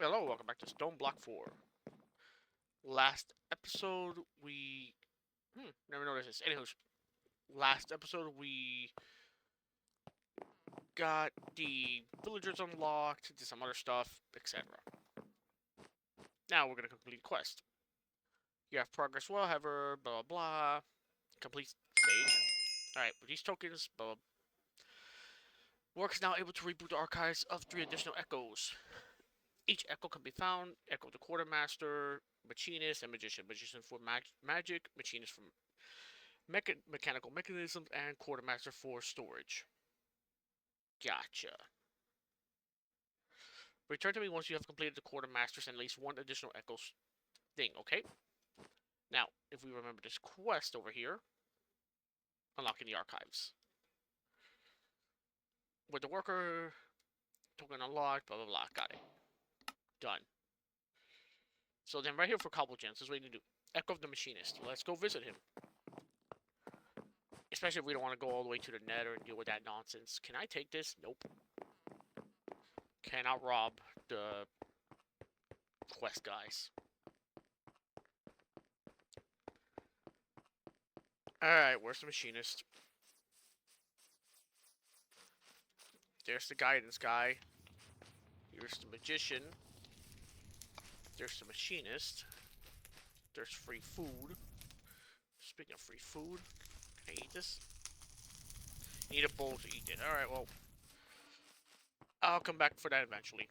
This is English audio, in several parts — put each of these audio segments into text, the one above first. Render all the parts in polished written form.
Hello, welcome back to Stone Block 4. Last episode, we... never noticed this. Anywho, last episode, we got the villagers unlocked, did some other stuff, etc. Now we're going to complete the quest. You have progress well, however, blah, blah, blah. Complete stage. Alright, with these tokens, blah, blah. Work is now able to reboot the archives of 3 additional echoes. Each echo can be found. Echo the quartermaster, machinist, and magician. Magician for magic, machinist for mechanical mechanisms, and quartermaster for storage. Gotcha. Return to me once you have completed the quartermasters and at least one additional echo thing, okay? Now, if we remember this quest over here, unlocking the archives. With the worker, token unlocked, blah, blah, blah. Got it. Done. So then right here for Cobble Gems, this is what you need to do. Echo of the Machinist. Let's go visit him. Especially if we don't want to go all the way to the nether and deal with that nonsense. Can I take this? Nope. Cannot rob the quest guys. Alright, where's the Machinist? There's the guidance guy. Here's the Magician. There's the Machinist. There's free food. Speaking of free food, can I eat this? Need a bowl to eat it. Alright, well, I'll come back for that eventually.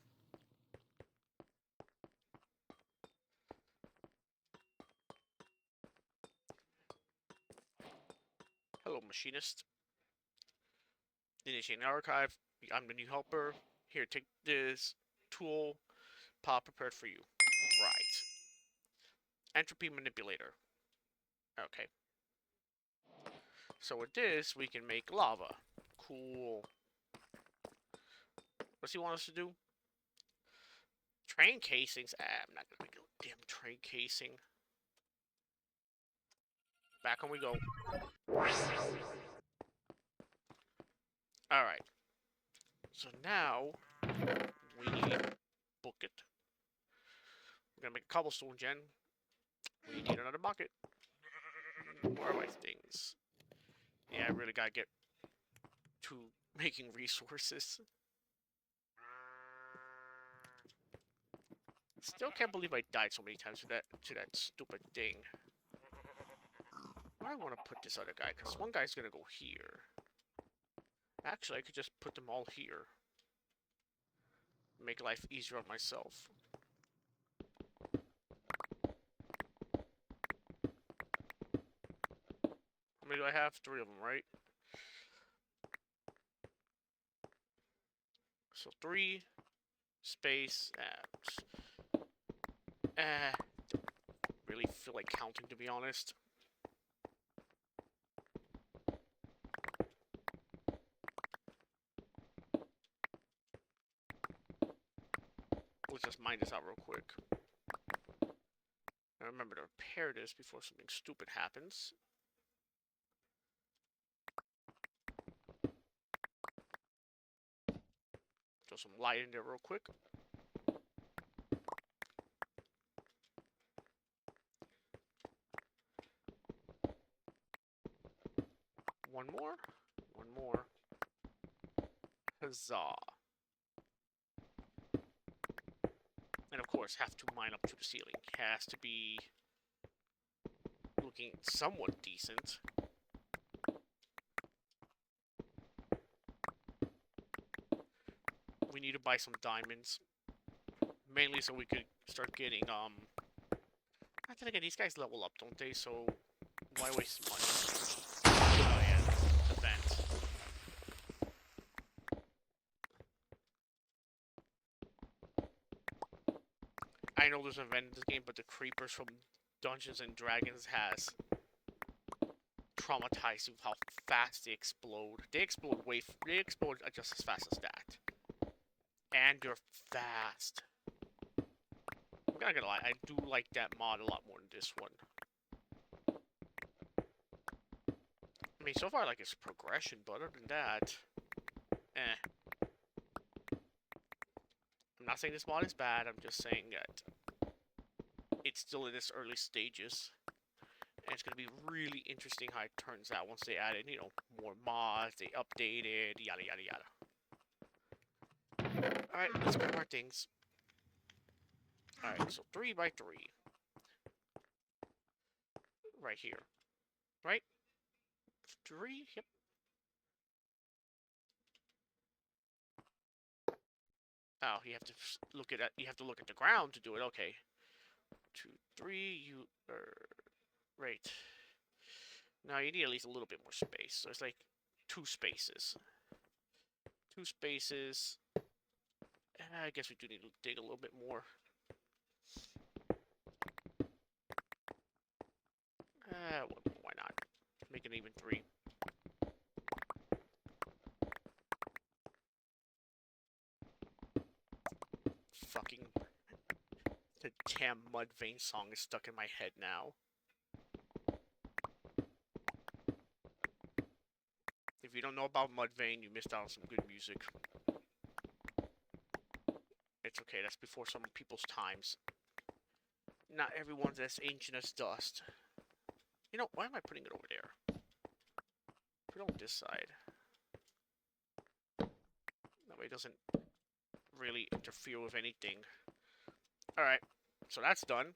Hello, Machinist. Initiating archive. I'm the new helper. Here, take this tool. Pod prepared for you. Right. Entropy manipulator. Okay. So with this, we can make lava. Cool. What's he want us to do? Train casings? I'm not gonna make a damn train casing. Back on we go. Alright. So now, we book it. We're gonna make a cobblestone gen. We need another bucket. Where are my things? Yeah, I really gotta get to making resources. Still can't believe I died so many times to that stupid thing. Where do I want to put this other guy? Because one guy's gonna go here. Actually, I could just put them all here. Make life easier on myself. How many do I have? 3 of them, right? So 3 space. Really feel like counting, to be honest. Let's just mine this out real quick. I remember to repair this before something stupid happens. Throw some light in there real quick. One more. One more. Huzzah. And of course, have to mine up to the ceiling. Has to be looking somewhat decent. We need to buy some diamonds. Mainly so we could start getting, I think again, these guys level up, don't they? So, why waste money? Oh yeah, the vent. I know there's an event in this game, but the creepers from Dungeons and Dragons has traumatized you with how fast they explode. They explode just as fast as that. And they're fast. I'm not gonna lie, I do like that mod a lot more than this one. I mean, so far, like, it's progression, but other than that, I'm not saying this mod is bad, I'm just saying that it's still in its early stages. And it's going to be really interesting how it turns out once they added, you know, more mods, they updated, yada yada yada. Alright, let's grab our things. Alright, so 3 by 3. Right here. Right? 3? Yep. Oh, you have to look at the ground to do it. Okay. 2, 3, you right. Now you need at least a little bit more space. So it's like 2 spaces. 2 spaces. I guess we do need to dig a little bit more. Why not? Make it even 3. Fucking the damn Mudvayne song is stuck in my head now. If you don't know about Mudvayne, you missed out on some good music. It's okay, that's before some people's times. Not everyone's as ancient as dust. You know, why am I putting it over there? Put it on this side. That way it doesn't really interfere with anything. Alright, so that's done.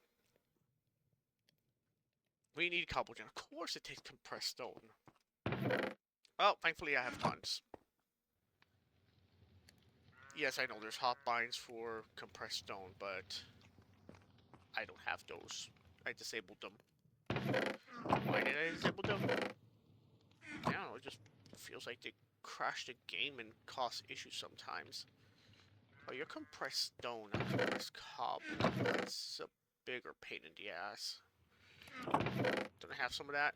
We need cobblestone. Of course it takes compressed stone. Well, thankfully I have tons. Yes, I know there's hotbinds for compressed stone, but I don't have those. I disabled them. Why did I disable them? I don't know, it just feels like they crash the game and cause issues sometimes. Oh, you're compressed stone, not compressed cobble. That's a bigger pain in the ass. Don't I have some of that?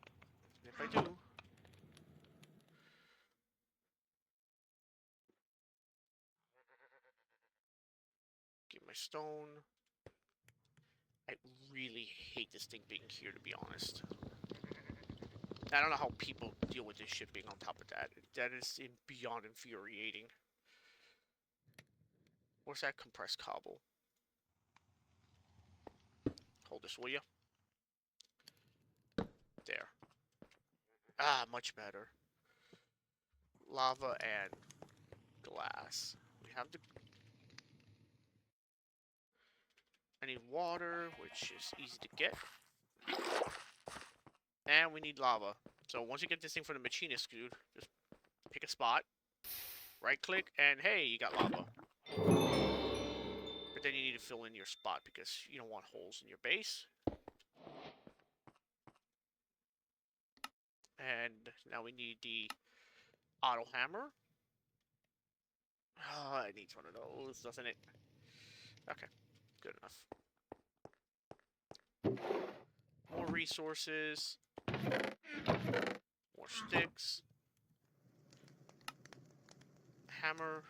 If I do... Get my stone. I really hate this thing being here, to be honest. I don't know how people deal with this shit being on top of that. That is beyond infuriating. Where's that compressed cobble? Hold this, will you? There. Ah, much better. Lava and glass. We have the... I need water, which is easy to get. And we need lava. So once you get this thing from the machinist, dude, just pick a spot, right click, and hey, you got lava. But then you need to fill in your spot because you don't want holes in your base. And now we need the auto hammer. Oh, it needs one of those, doesn't it? Okay, good enough. More resources. More sticks. Hammer.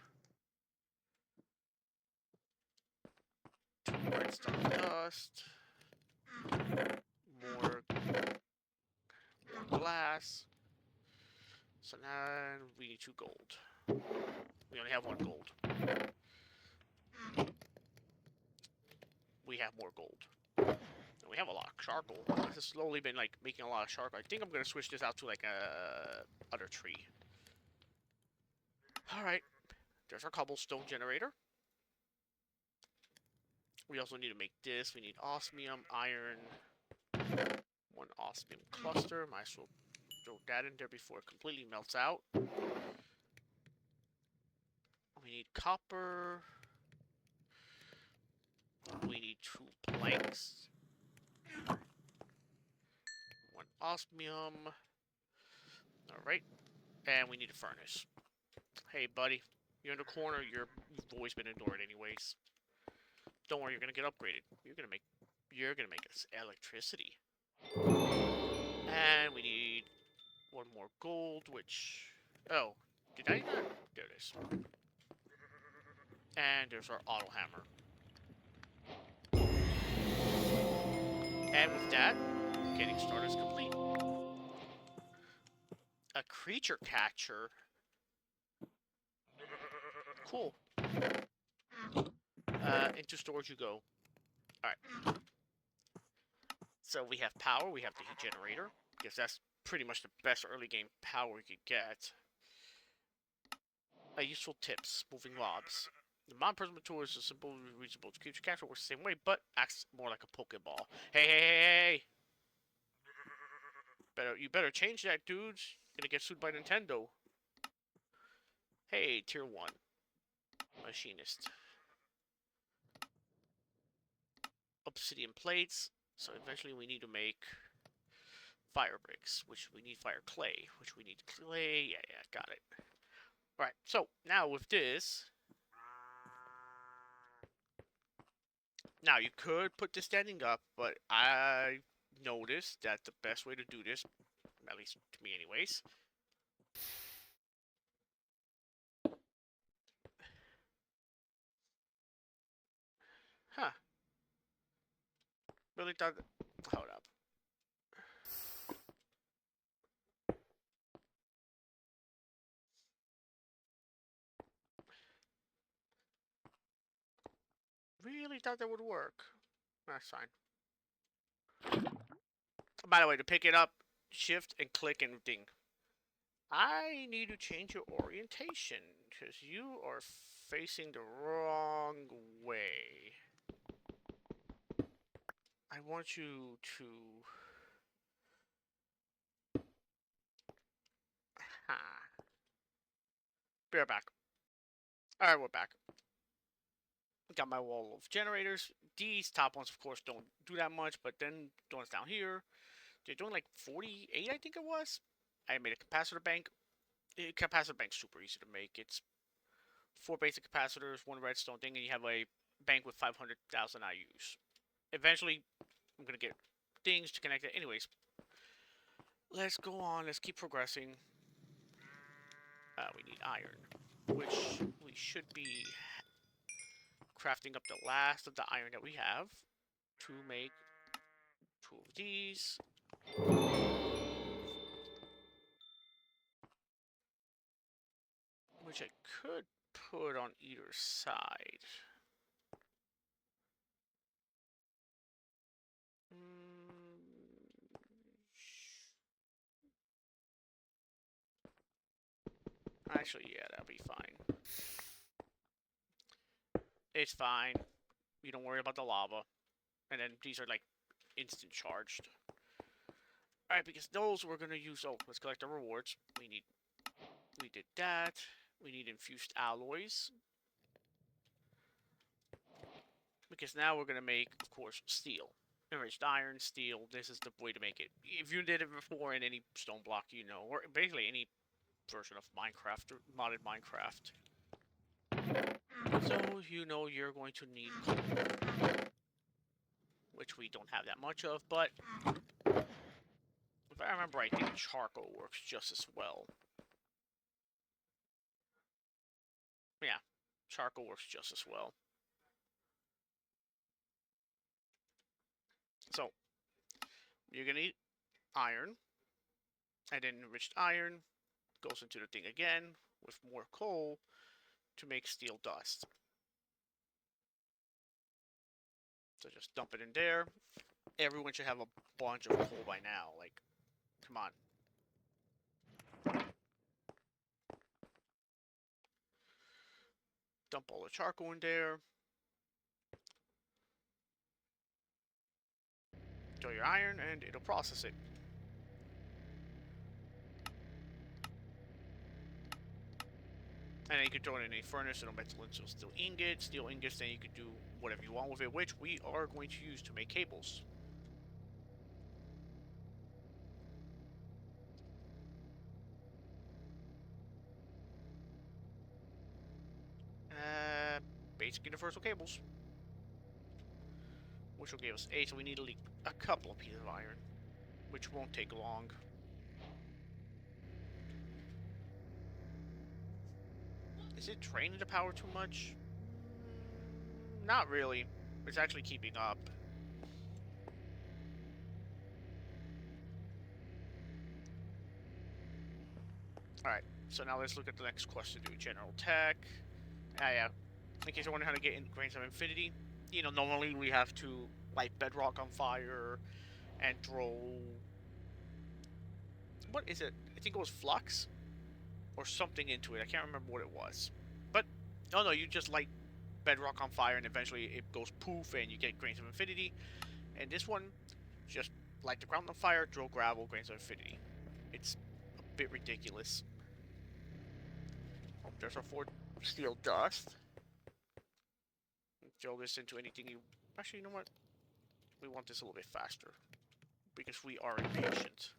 2 redstone dust. More glass. So now we need 2 gold. We only have 1 gold. We have more gold. We have a lot of charcoal. This has slowly been like making a lot of charcoal. I think I'm gonna switch this out to like a other tree. Alright. There's our cobblestone generator. We also need to make this. We need osmium, iron, 1 osmium cluster. Might as well throw that in there before it completely melts out. We need copper. We need 2 planks. 1 osmium. Alright. And we need a furnace. Hey, buddy. You're in the corner. You've always been ignored anyways. Don't worry, you're gonna get upgraded. You're gonna make us electricity. And we need 1 more gold, which... Oh, did I not? There it is. And there's our auto hammer. And with that, getting started is complete. A creature catcher. Cool. Into storage you go. Alright. So we have power, we have the heat generator, because that's pretty much the best early game power you could get. Useful tips, moving mobs. The mob personal tool is a simple, reachable creature capture, works the same way, but acts more like a Pokeball. Hey, hey, hey, hey! You better change that, dudes. You're gonna get sued by Nintendo. Hey, tier 1. Machinist. Obsidian plates. So eventually we need to make fire bricks, which we need fire clay, which we need clay. Yeah, got it. Alright, so now with this, now you could put this standing up, but I noticed that the best way to do this, at least to me anyways, huh, really thought, hold up. Really thought that would work. That's fine. By the way, to pick it up, shift and click and ding. I need to change your orientation, because you are facing the wrong way. I want you to... Ha. Be right back. Alright, we're back. Got my wall of generators. These top ones, of course, don't do that much, but then the ones down here, they're doing like 48, I think it was. I made a capacitor bank. Capacitor bank's super easy to make. It's 4 basic capacitors, 1 redstone thing, and you have a bank with 500,000 IUs. Eventually, I'm gonna get things to connect it. Anyways, let's go on. Let's keep progressing. We need iron, which we should be crafting up the last of the iron that we have to make 2 of these. Which I could put on either side. Actually, yeah, that'll be fine. It's fine. You don't worry about the lava. And then these are like instant charged. Alright, because those we're gonna use. Oh, let's collect the rewards. We did that. We need infused alloys. Because now we're gonna make, of course, steel. Enriched iron, steel. This is the way to make it. If you did it before in any stone block, you know, or basically any version of Minecraft or modded Minecraft. So you know you're going to need coal, which we don't have that much of, but if I remember right, I think charcoal works just as well. Yeah, charcoal works just as well. So you're gonna need iron, and then enriched iron goes into the thing again with more coal to make steel dust. So just dump it in there. Everyone should have a bunch of coal by now. Like, come on. Dump all the charcoal in there. Throw your iron, and it'll process it. And then you can throw it in a furnace, it'll metal into steel ingots. Steel ingots, then you can do whatever you want with it, which we are going to use to make cables. Basic universal cables. Which will give us 8, so we need a couple of pieces of iron. Which won't take long. Is it draining the power too much? Not really. It's actually keeping up. Alright, so now let's look at the next quest to do. General Tech. Yeah. in case you're wondering how to get in Grains of Infinity, you know, normally we have to light bedrock on fire and throw... What is it? I think it was flux or something into it. I can't remember what it was. But, oh no, you just light bedrock on fire and eventually it goes poof and you get Grains of Infinity. And this one, just light the ground on fire, throw gravel, Grains of Infinity. It's a bit ridiculous. Oh, there's our 4 steel dust. Throw this into anything you... Actually, you know what? We want this a little bit faster. Because we are impatient.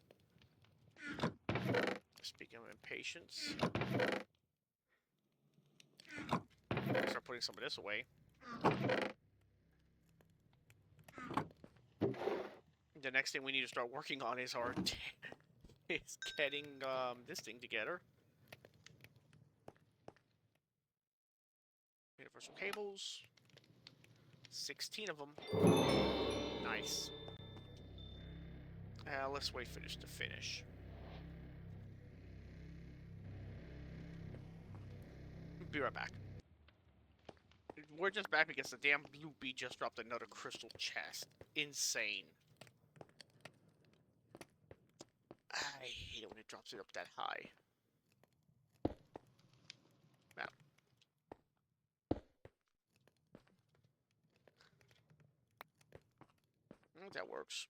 Speaking of impatience... Start putting some of this away. The next thing we need to start working on is our... is getting this thing together. Universal cables. 16 of them. Nice. Let's wait for this to finish. Be right back. We're just back because the damn blue bee just dropped another crystal chest. Insane. I hate it when it drops it up that high. Now. That works.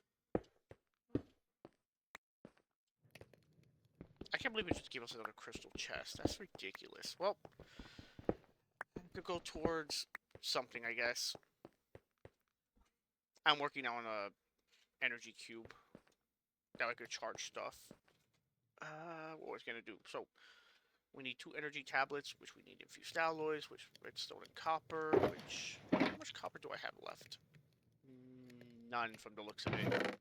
I can't believe it just gave us another crystal chest. That's ridiculous. Well, I could go towards something, I guess. I'm working on a energy cube that I could charge stuff. What was gonna do? So we need 2 energy tablets, which we need infused alloys, which redstone and copper. Which how much copper do I have left? None from the looks of it.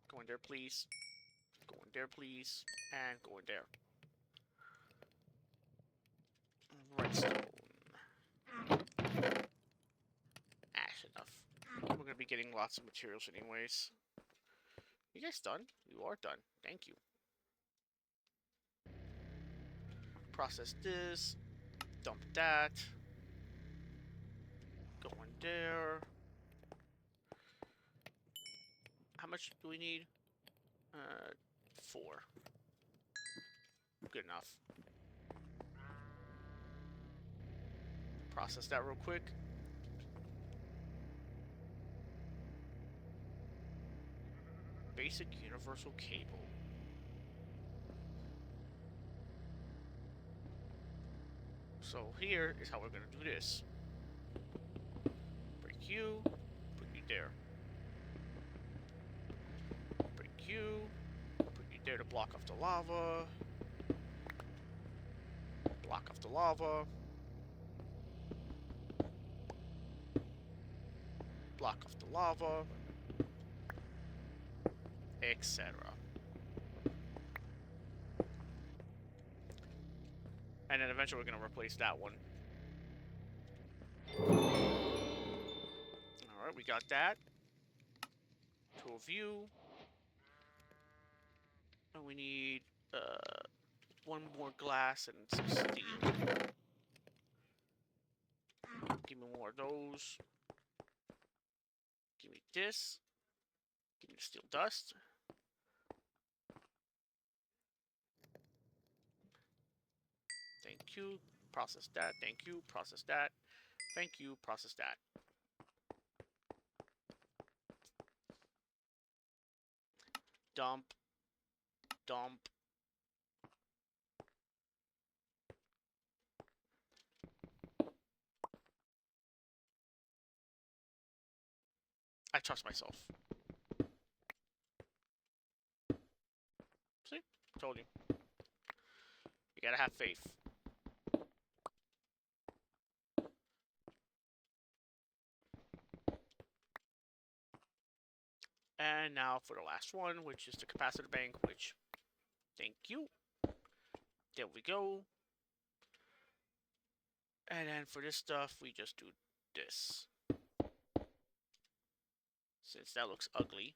Go in there, please. Go in there, please. And go in there. Redstone. That's enough. We're gonna be getting lots of materials anyways. You guys done? You are done. Thank you. Process this. Dump that. Go in there. How much do we need? 4. Good enough. Process that real quick. Basic universal cable. So here is how we're gonna do this. Break you, put you there. Break you, put you there to block off the lava. Block off the lava. Block off the lava. Etc. And then eventually we're going to replace that one. Alright, we got that. 2 of you. And we need 1 more glass and some steel. Give me more of those. Give me this. Give me the steel dust. Thank you. Process that. Thank you. Process that. Thank you. Process that. Dump. Dump. I trust myself. See? Told you. You gotta have faith. And now for the last one, which is the capacitor bank, which, thank you. There we go. And then for this stuff, we just do this. Since that looks ugly.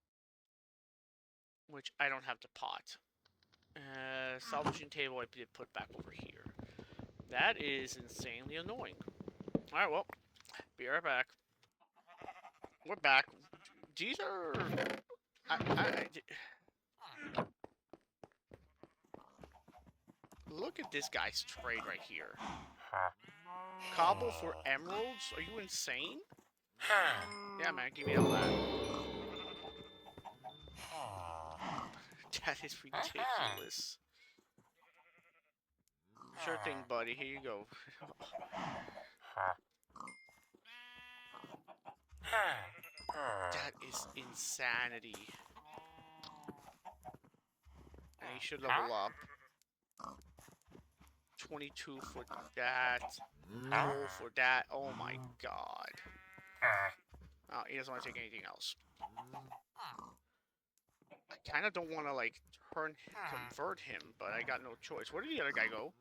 which I don't have the pot. Salvaging table I did put back over here. That is insanely annoying. Alright, well, be right back. We're back. These are... Look at this guy's trade right here. Cobble for emeralds? Are you insane? Yeah, man, give me all that. That is ridiculous. Sure thing, buddy. Here you go. That is insanity. And he should level up. 22 for that. No for that. Oh my god. Oh, he doesn't want to take anything else. I kind of don't want to, like, convert him, but I got no choice. Where did the other guy go?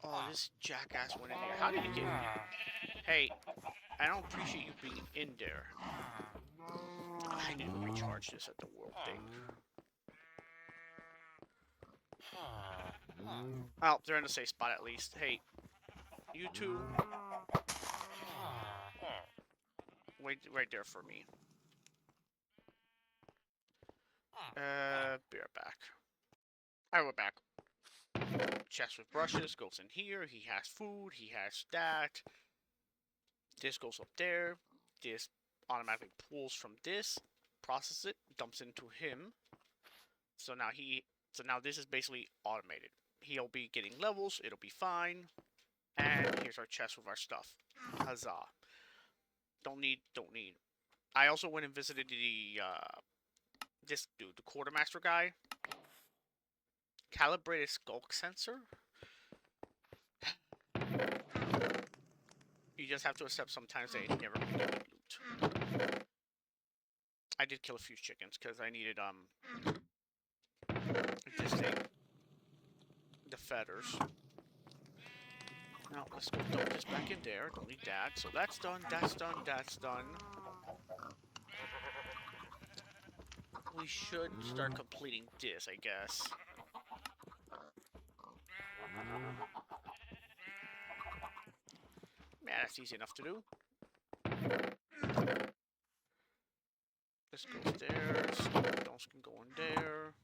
Oh, this jackass went in there. How did he get in here? Hey, I don't appreciate you being in there. I need to recharge this at the world thing. Oh, they're in the safe spot at least. Hey, you two. Wait right there for me. Be right back. Alright, we're back. Chest with brushes goes in here. He has food. He has that. This goes up there. This automatically pulls from this, processes it, dumps into him. So now this is basically automated. He'll be getting levels. It'll be fine. And here's our chest with our stuff. Huzzah. Don't need. I also went and visited the this dude, the quartermaster guy. Calibrated skulk sensor. You just have to accept sometimes they never get loot. I did kill a few chickens because I needed this thing. The feathers. Now let's go dump this back in there. Don't need that. So that's done, that's done, that's done. We should start completing this, I guess. Man, that's easy enough to do. This goes there. Those can go in there.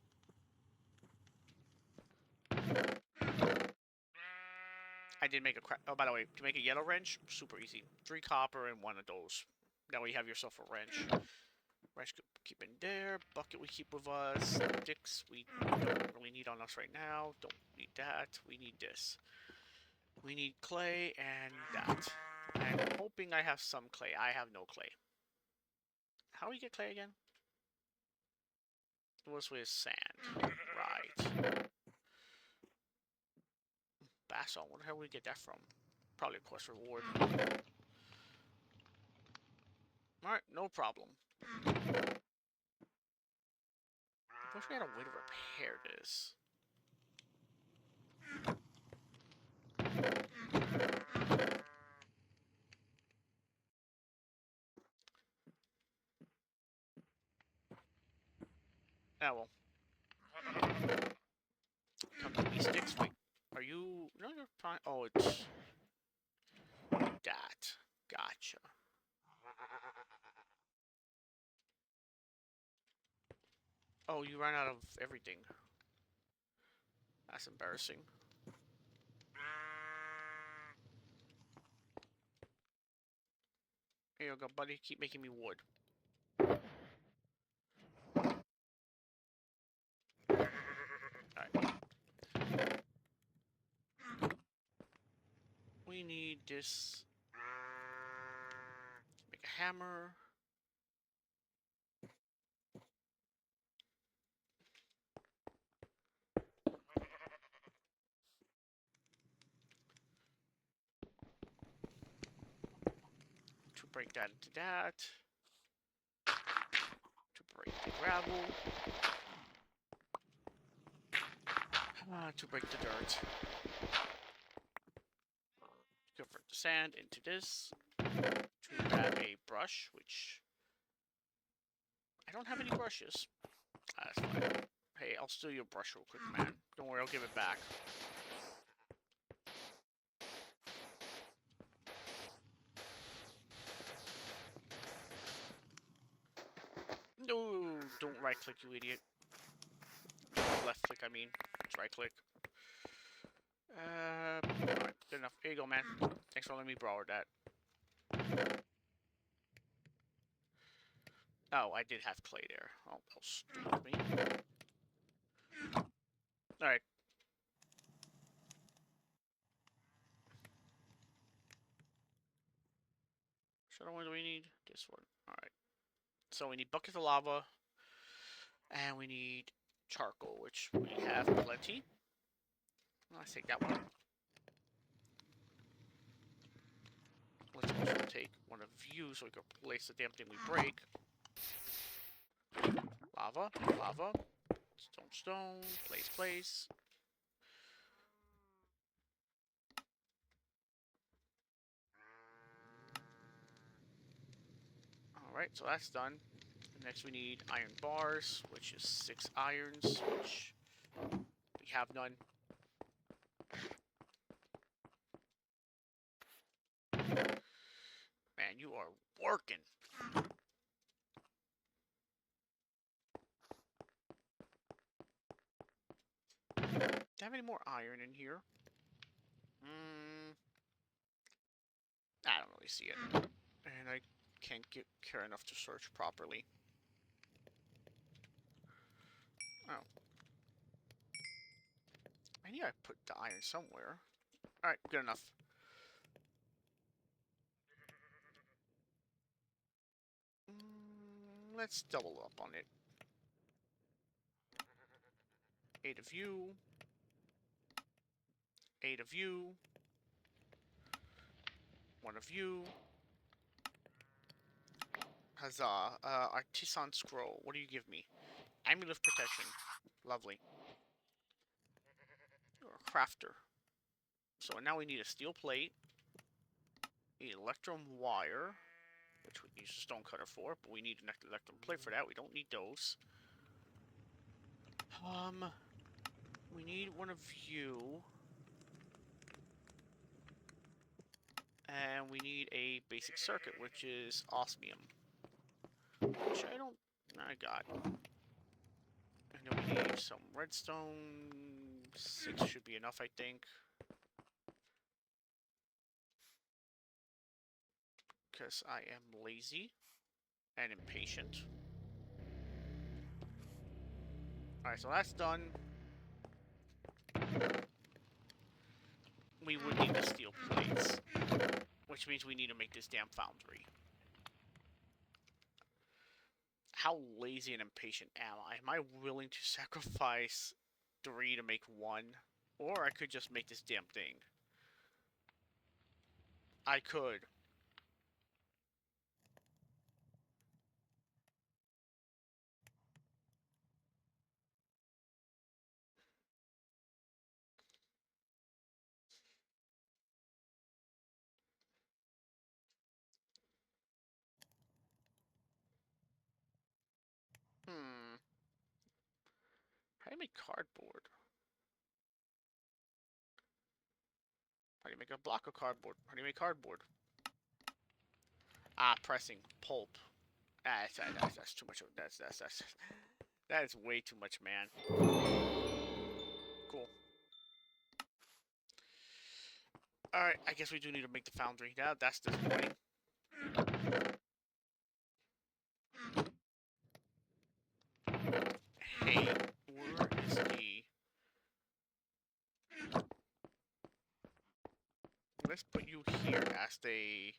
I did make a oh, by the way, to make a yellow wrench, super easy. 3 copper and 1 of those. That way you have yourself a wrench. Wrench keep in there. Bucket we keep with us. Sticks we don't really need on us right now. Don't need that. We need this. We need clay and that. I'm hoping I have some clay. I have no clay. How do we get clay again? It was with sand. Right. Basalt. Where the hell we get that from? Probably a quest reward. Alright, no problem. I wish we had a way to repair this. Ah, well. Come to these sticks. Wait, are you... No, you're fine. Oh, it's... that. Gotcha. Oh, you ran out of everything. That's embarrassing. Here you go, buddy. Keep making me wood. Alright. We need this. Make a hammer. To break that into that. To break the gravel. To break the dirt. Convert the sand into this. To grab a brush, which I don't have any brushes. That's fine. Hey, I'll steal your brush real quick, man. Don't worry, I'll give it back. No, don't right click, you idiot. Left click, I mean. It's right click. Alright, good enough. Here you go, man. Thanks for letting me borrow that. Oh, I did have clay there. Oh, that was stupid of me. Alright. So what do we need? This one. Alright. So we need buckets of lava. And we need charcoal, which we have plenty. Let's take that one. Let's also take one of you so we can place the damn thing we break. Lava, lava. Stone, stone. Place, place. Alright, so that's done. Next we need iron bars, which is 6 irons, which we have none. Man, you are working. Do I have any more iron in here? I don't really see it. And I can't care enough to search properly. Oh. I knew I put the iron somewhere. Alright, good enough. Let's double up on it. 8 of you. 8 of you. 1 of you. Huzzah. Artisan scroll. What do you give me? Amulet of protection. Lovely. You're a crafter. So now we need a steel plate. Need electrum wire, which we use a stone cutter for, but we need an electrum plate for that. We don't need those. We need one of you. And we need a basic circuit, which is osmium. Which I got. And then we need some redstone. 6 should be enough, I think. Because I am lazy and impatient. Alright, so that's done. We would need the steel plates. Which means we need to make this damn foundry. How lazy and impatient am I? Am I willing to sacrifice 3 to make 1? Or I could just make this damn thing. I could. How do you make cardboard? How do you make a block of cardboard? How do you make cardboard? Ah, pressing pulp. That's too much of that is way too much, man. Cool. Alright, I guess we do need to make the foundry. Now that's disappointing. Hey, where is the... Let's put you here as the...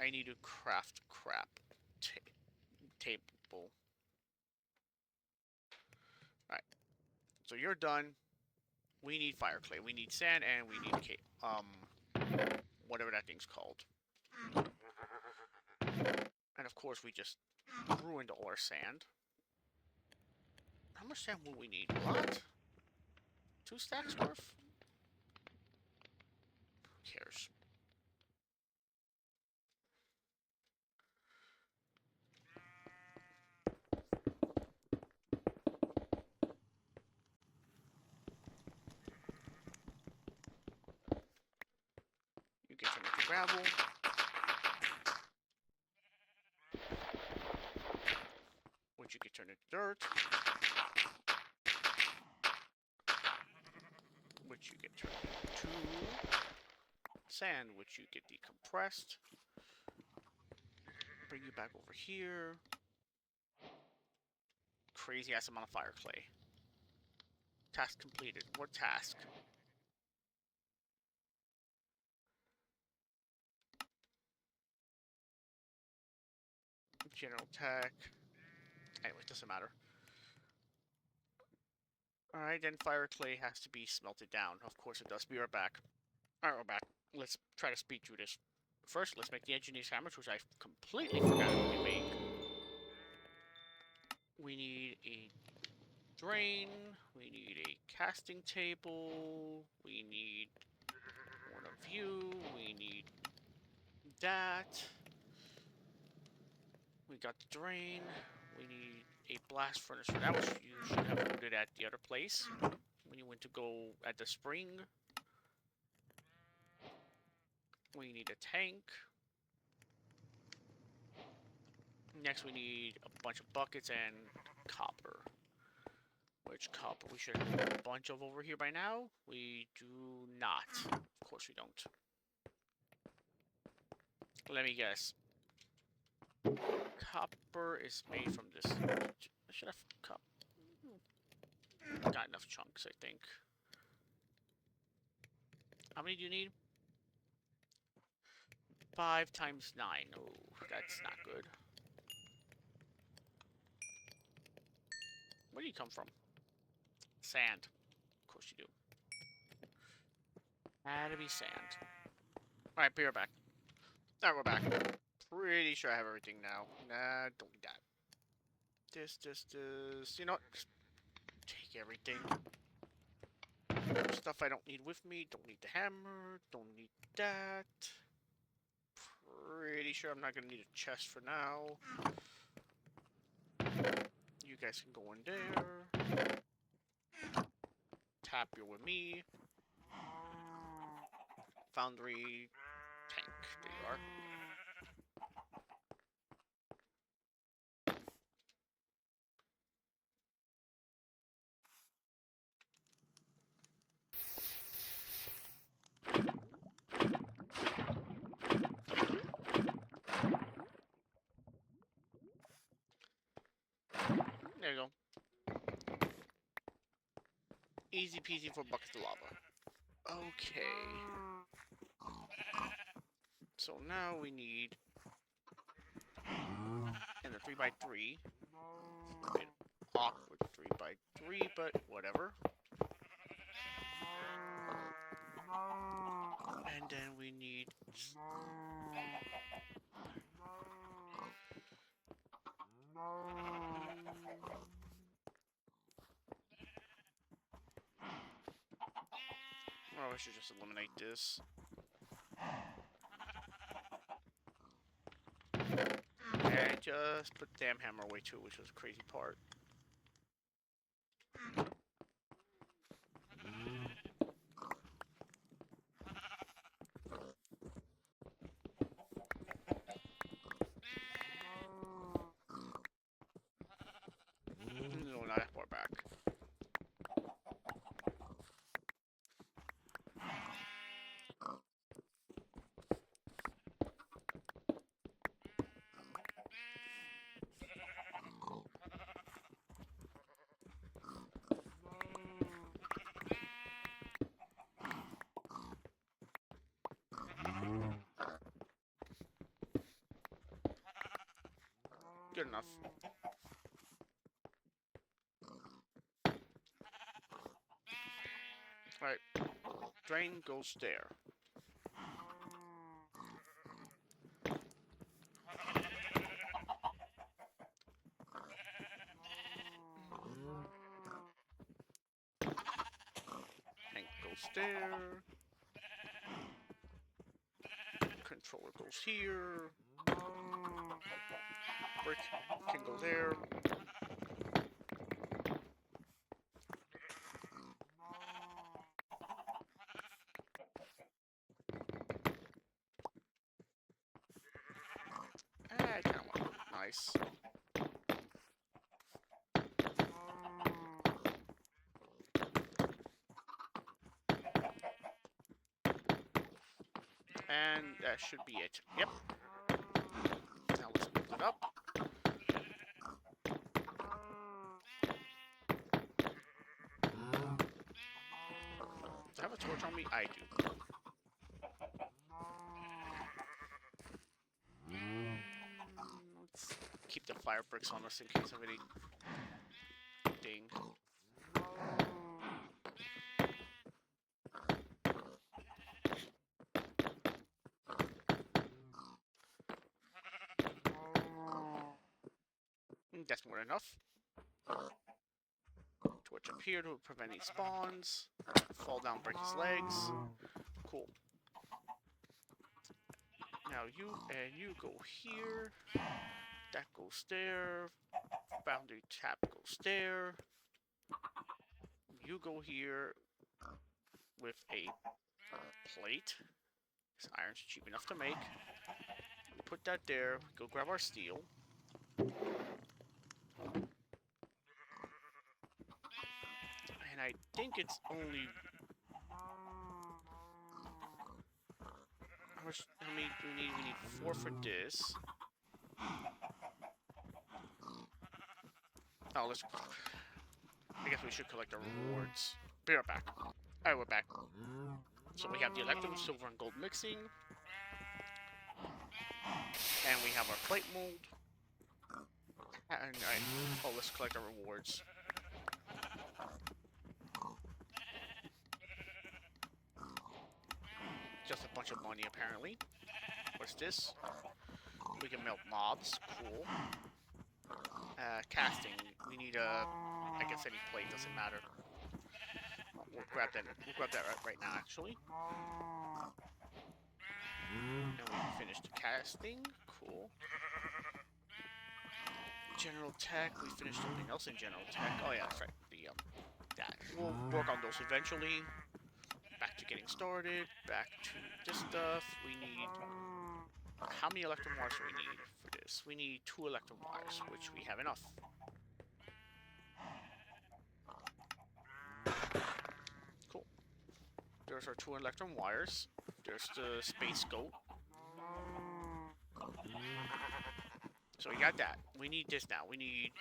I need to craft crap. Table. Alright. So you're done. We need fire clay. We need sand and we need whatever that thing's called. And of course we just ruined all our sand. How much sand will we need? A lot? 2 stacks worth? Who cares? gravel. Which you can turn into dirt. Which you can turn into sand, which you get decompressed. Bring you back over here. Crazy ass amount of fire clay. Task completed. What task? General tech. Anyway, it doesn't matter. Alright, then fire clay has to be smelted down. Of course it does. Be right back. Alright, we're back. Let's try to speed through this. First, let's make the engineer's hammers, which I completely forgot to make. We need a drain. We need a casting table. We need point of view. We need that. We got the drain. We need a blast furnace for that, which you should have put it at the other place when you went to go at the spring. We need a tank. Next, we need a bunch of buckets and copper. Which copper we should have a bunch of over here by now? We do not. Of course we don't. Let me guess. Copper is made from this. I should have copper. Got enough chunks, I think. How many do you need? 5 times 9. Oh, that's not good. Where do you come from? Sand. Of course you do. Had to be sand. Alright, be right back. Alright, we're back. Pretty sure I have everything now. Nah, don't need that. This. You know what? Just take everything. Stuff I don't need with me. Don't need the hammer. Don't need that. Pretty sure I'm not gonna need a chest for now. You guys can go in there. Tap, you're with me. Foundry tank. There you are. There you go. Easy peasy for buckets of lava. Okay. So now we need and the 3x3. Bit awkward 3x3, but whatever. And then we need oh, I should just eliminate this. And just put the damn hammer away too, which was the crazy part. No, not that far back. Good enough. Alright. Drain goes there. Tank goes there. Controller goes here. Brick can go there. nice. And that should be it. Yep. Now let's build it up. Do I have a torch on me? I do. Let's keep the fire bricks on us in case of any ding. That's more than enough. Torch up here to prevent any spawns. Fall down, break his legs. Cool. Now you and you go here. That goes there. Boundary tap goes there. You go here with a plate. This iron's cheap enough to make. We put that there. Go grab our steel. And I think it's only... How many do we need? We need 4 for this. Oh, let's... I guess we should collect our rewards. Be right back. Alright, we're back. So we have the electrum, silver, and gold mixing. And we have our plate mold. And oh, let's collect our rewards. Just a bunch of money, apparently. What's this? We can melt mobs. Cool. Casting. We need I guess any plate, doesn't matter. We'll grab that. We'll grab that right now, actually. And we finished the casting. Cool. General tech. We finished something else in general tech. Oh yeah, that's right. The that. We'll work on those eventually. Back to getting started. Back to this stuff. We need... How many electrum wires do we need for this? We need 2 electrum wires, which we have enough. Cool. There's our 2 electrum wires. There's the space goat. So we got that. We need this now. We need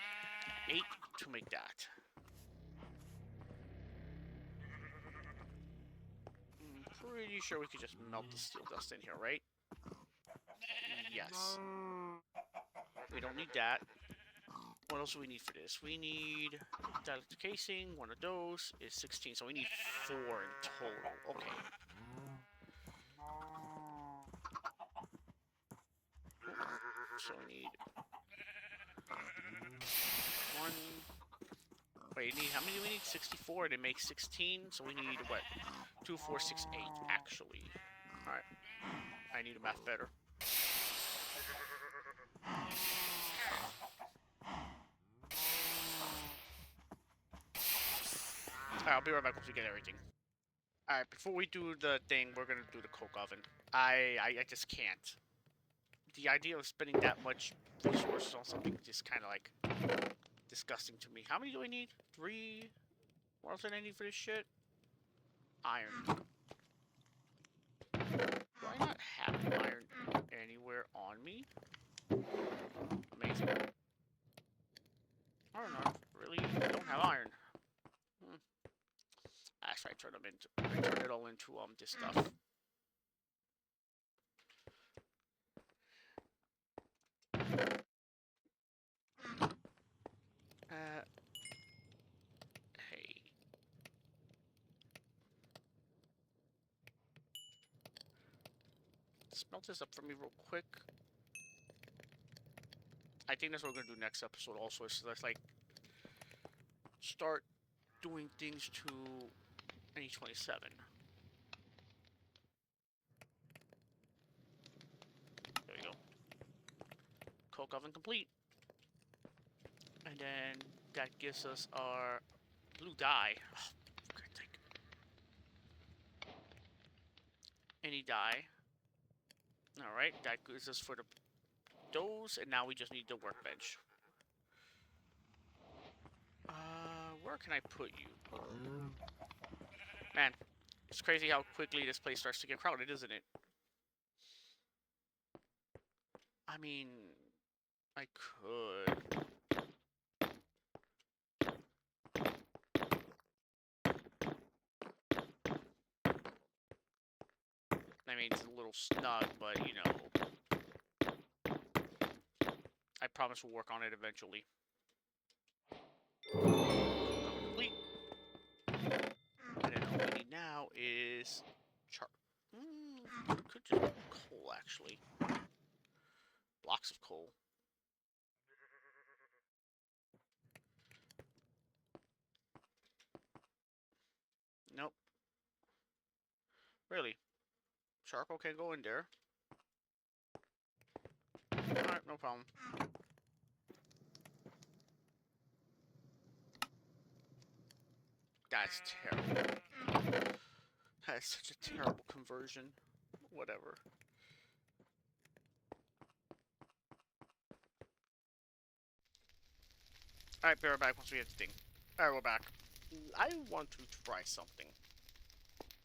8 to make that. I'm pretty sure we could just melt the steel dust in here, right? Yes. We don't need that. What else do we need for this? We need dielectric casing. One of those is 16, so we need 4 in total. Okay. So we need 1. Wait, how many do we need? 64 to make 16. So we need what? 2, 4, 6, 8 actually. All right. I need to math better. I'll be right back once we get everything. Alright, before we do the thing, we're gonna do the coke oven. I just can't. The idea of spending that much resources on something just kind of like disgusting to me. How many do I need? 3? What else do I need for this shit? Iron. Do I not have iron anywhere on me? Amazing. I don't know. Really don't have iron. Actually, I turned it all into this stuff. Hey. Smelt this up for me real quick. I think that's what we're gonna do next episode also, so let's like start doing things to NE27. There we go. Coke oven complete. And then that gives us our blue dye. Oh, any dye. Alright, that gives us for the those, and now we just need the workbench. Where can I put you? Man, it's crazy how quickly this place starts to get crowded, isn't it? I mean, I could. I mean, it's a little snug, but, you know, I promise we'll work on it eventually. Complete. And then all we need now is could just be coal, actually. Blocks of coal. Nope. Really? Charcoal can't go in there. Alright, no problem. That's terrible. That's such a terrible conversion. Whatever. Alright, be right back once we get the thing. Alright, we're back. I want to try something.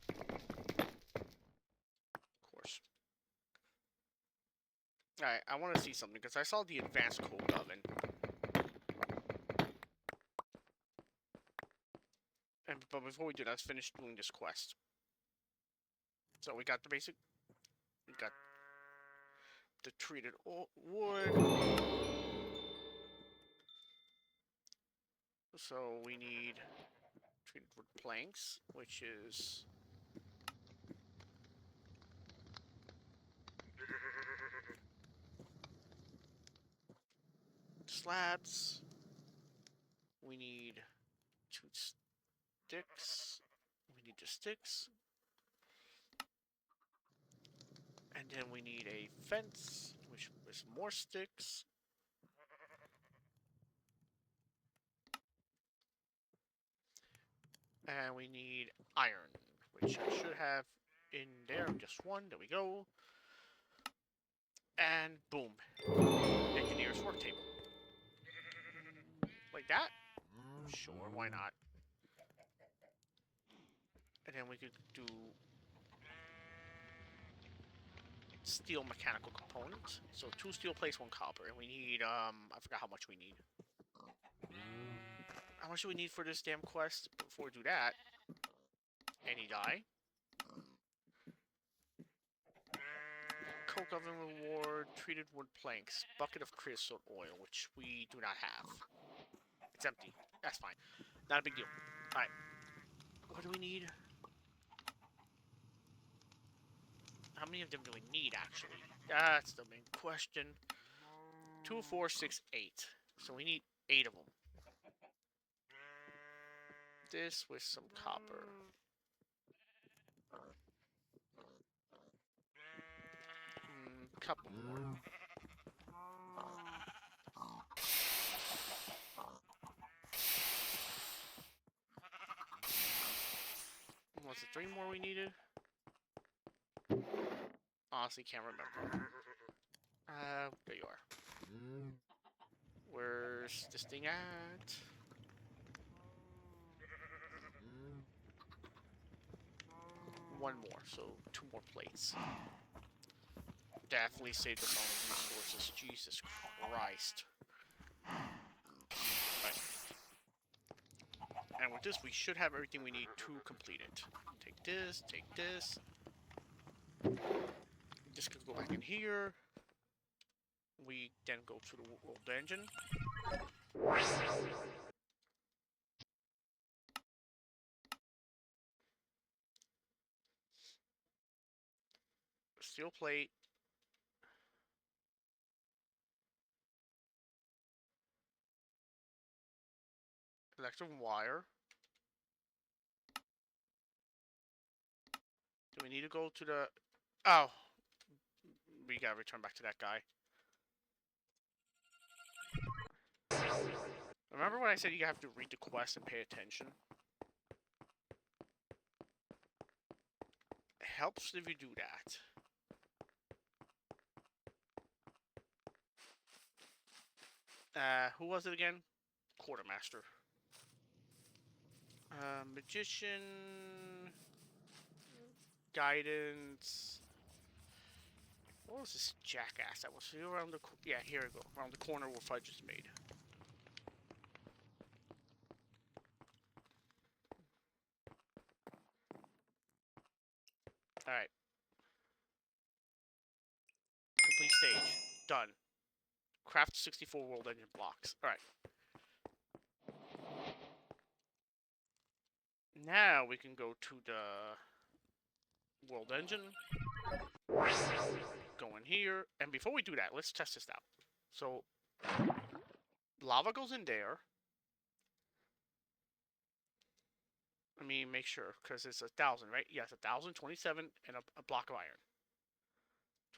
Of course. Alright, I want to see something, because I saw the advanced coal oven. But before we do that, let's finish doing this quest. So we got the basic... We got the treated wood. So we need treated wood planks, which is... slabs. We need 2 sticks. We need the sticks. And then we need a fence, which is more sticks. And we need iron, which I should have in there. Just one. There we go. And boom. Engineer's work table. Like that? Sure, why not? And then we could do steel mechanical components. So 2 steel plates, 1 copper. And we need, I forgot how much we need. How much do we need for this damn quest? Before we do that, any dye. Coke oven reward, treated wood planks, bucket of creosote oil, which we do not have. It's empty. That's fine. Not a big deal. Alright. What do we need? How many of them do we need, actually? That's the main question. 2, 4, 6, 8. So we need 8 of them. This with some copper. Couple more. Was it 3 more we needed? Honestly, can't remember. There you are. Where's this thing at? One more, so 2 more plates. Definitely saved us on resources. Jesus Christ. Right. And with this, we should have everything we need to complete it. Take this, take this. This could go back in here. We then go to the world engine. Steel plate. Electric wire. Do we need to go to the... Oh! We gotta return back to that guy. Remember when I said you have to read the quest and pay attention? It helps if you do that. Who was it again? Quartermaster. Magician. Guidance. What was this jackass that was here around the... Yeah, here we go. Around the corner where Fudge is made. Alright. Complete stage. Done. Craft 64 world engine blocks. Alright. Now we can go to the world engine. Go in here. And before we do that, let's test this out. So, lava goes in there. Let me make sure, because it's 1,000, right? Yes, 1,000, 27, and a block of iron.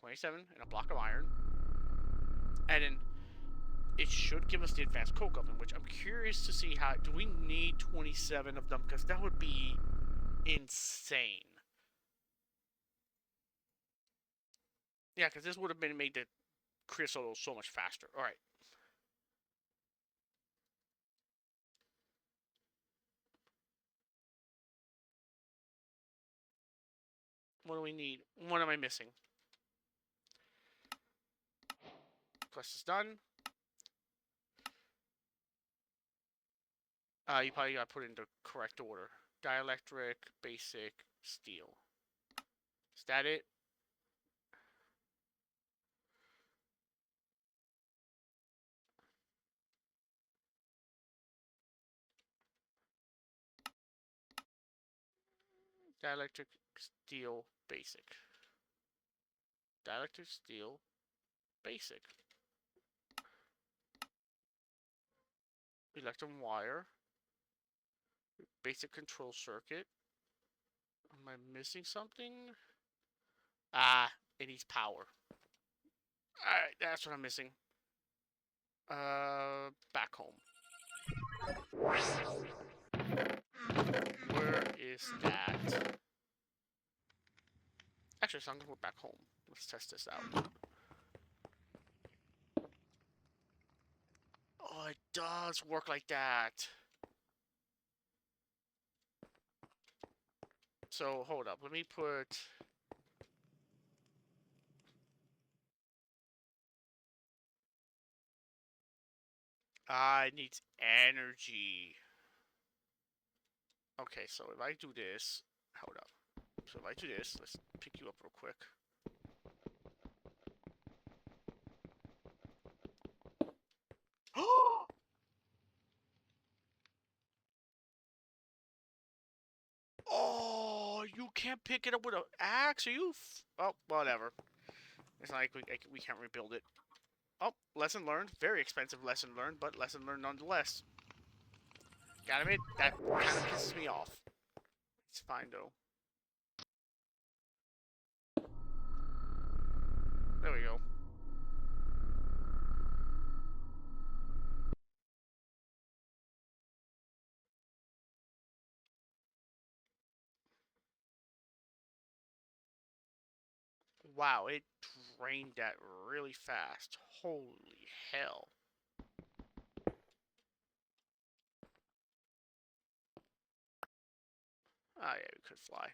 27 and a block of iron. And then it should give us the advanced coke oven, which I'm curious to see how... Do we need 27 of them? Because that would be insane. Yeah, because this would have been made the creosote so much faster. Alright. What do we need? What am I missing? Quest is done. You probably got to put it in the correct order. Dielectric, basic, steel. Is that it? Dielectric, steel, basic. Dielectric, steel, basic. Electrum wire. Basic control circuit. Am I missing something? Ah, it needs power. Alright, that's what I'm missing. Back home. Where is that? Actually, so I'm gonna go back home. Let's test this out. Oh, it does work like that. So, hold up. Let me put... it needs energy. Okay, so if I do this... Hold up. So if I do this, let's pick you up real quick. Oh, you can't pick it up with an axe? Are you... Oh, whatever. It's not like we can't rebuild it. Oh, lesson learned. Very expensive lesson learned, but lesson learned nonetheless. Gotta admit, that kind of pisses me off. It's fine, though. There we go. Wow, it drained that really fast. Holy hell. Ah, yeah, we could fly.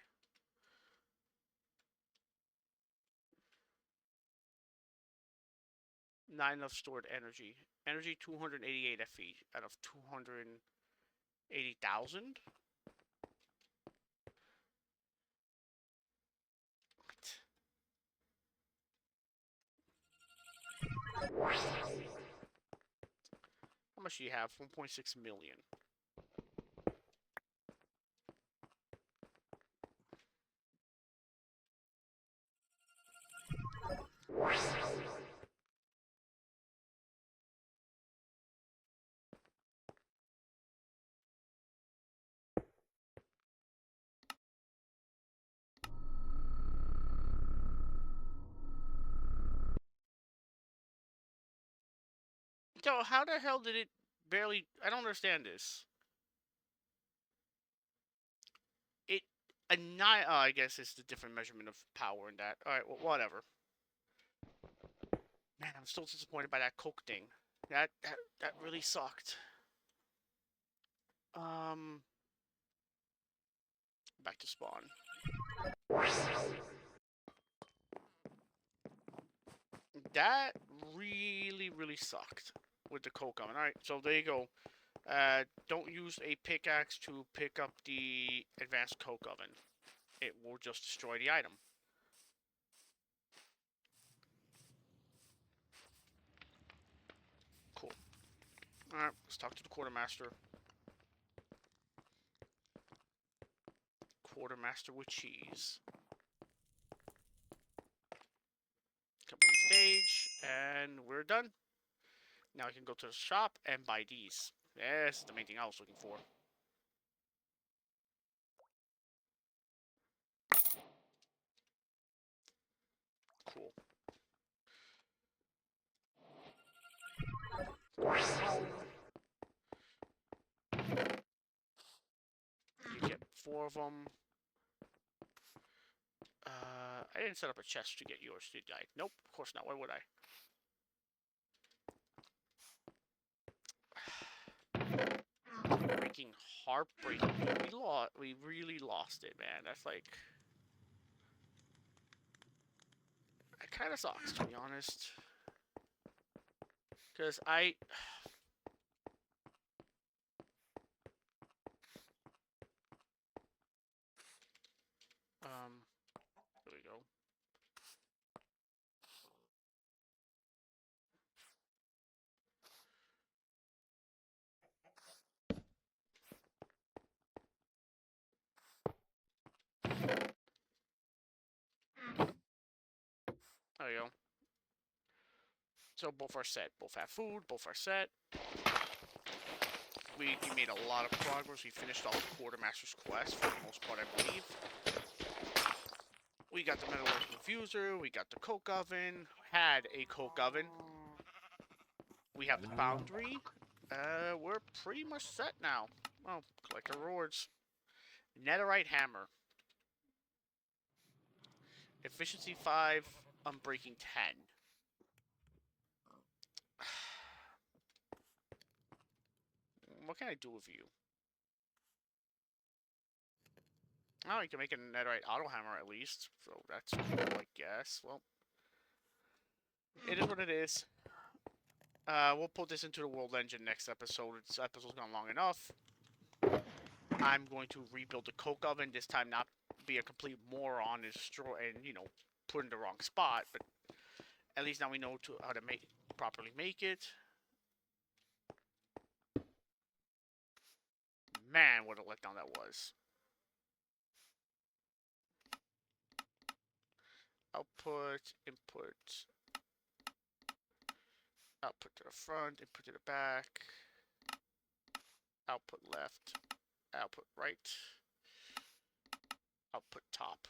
Not enough stored energy. Energy 288 FE out of 280,000? How much do you have? 1.6 million. So how the hell did it barely... I don't understand this. It... Oh, I guess it's the different measurement of power in that. Alright, well, whatever. Man, I'm still disappointed by that coke thing. That really sucked. Back to spawn. That really sucked with the coke oven. Alright, so there you go. Don't use a pickaxe to pick up the advanced coke oven. It will just destroy the item. Cool. Alright, let's talk to the quartermaster. Quartermaster with cheese. Complete stage, and we're done. Now I can go to the shop and buy these. This is the main thing I was looking for. Cool. You get 4 of them. I didn't set up a chest to get yours, did I? Nope, of course not. Why would I? Freaking heartbreaking. We really lost it, man. That's like... It kind of sucks, to be honest. Because I... There we go. There you go. So both are set. Both have food. Both are set. We made a lot of progress. We finished all the quartermaster's quest for the most part, I believe. We got the metallurgical infuser. We got the coke oven. Had a coke oven. We have the boundary. We're pretty much set now. Oh, collect the rewards. Netherite hammer. Efficiency 5. Unbreaking 10. What can I do with you? Oh, you can make a netherite auto hammer at least. So that's cool, I guess. Well, it is what it is. We'll put this into the world engine next episode. This episode's gone long enough. I'm going to rebuild the coke oven this time, not be a complete moron and destroy and, you know, put in the wrong spot. But at least now we know how to properly make it. Man, what a letdown that was. Output, input, output to the front, input to the back, output left, output right, output top.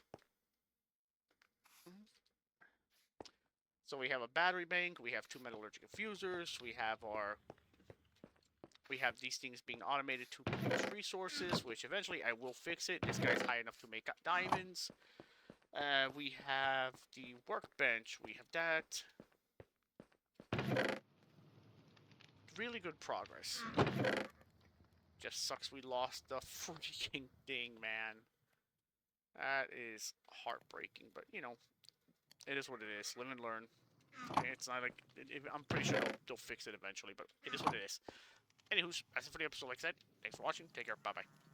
So we have a battery bank, we have 2 metallurgic infusers, we have these things being automated to produce resources, which eventually I will fix it. This guy's high enough to make diamonds. We have the workbench, we have that. Really good progress. Just sucks we lost the freaking thing, man. That is heartbreaking, but you know, it is what it is. Live and learn. It's not like I'm pretty sure they'll fix it eventually, but it is what it is. Anywho, that's it for the episode. Like I said, thanks for watching. Take care. Bye bye.